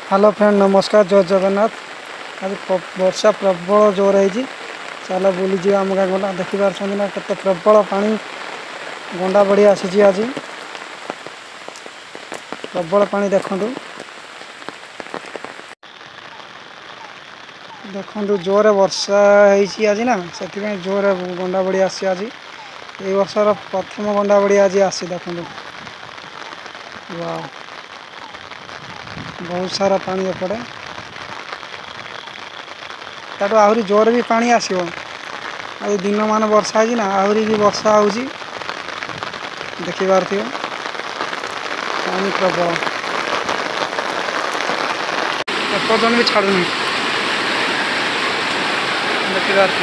Hello friend नमस्कार जय जगन्नाथ। आज वर्षा प्रबल जोर है। चल बुली आम गाँ गंडा देखी पार्टी ना के प्रबल पानी गंडा बढ़ी आसी। आज प्रबल पानी देखु देखु जोर वर्षा है आज ना से जोर गंडा बढ़ी आसी। आज ये वर्षर प्रथम गंडा बढ़ी आज आसी देखु बहुत सारा पानी एपटे ताटू आहरी जोर भी पानी आसो। आज दिन मान वर्षा है ना आहरी भी वर्षा हो देखी पारे पानी प्रबल एपर्तन भी छाड़ूनी देखी पारे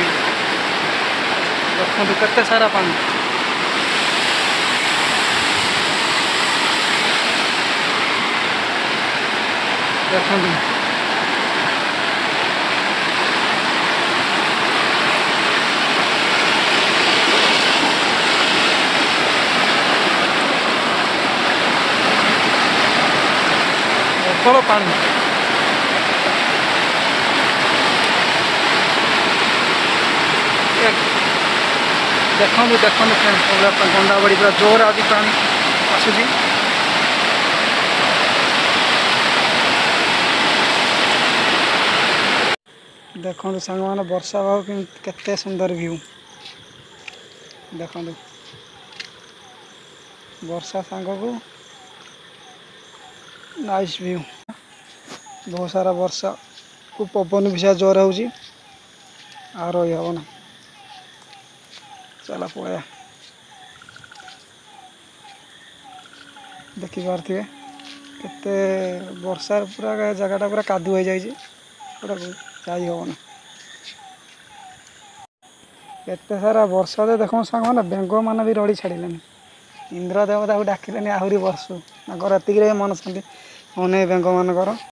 देखते केते सारा पानी देखो प्रबल पानी देखो देखो गंडा बड़ी पूरा जोर आज पानी आसूसी। देखो सांग मैंने वर्षा भाव केते सुंदर व्यू देखो वर्षा सांग को नाइस व्यू बहुत सारा वर्षा को पवन भी जोर हो रही हम ना चला पड़ा देखी पारे केते वर्षा पूरा जगटा पूरा कादू हो जाए पूरा जाई हम ना एते सारा वर्षा दे देखो सांग मैंने बेंग मान भी रड़ी छाड़े इंद्र देवता को डाकिले आहरी वर्षु एतिक मन शांति अने बेंग मानकर।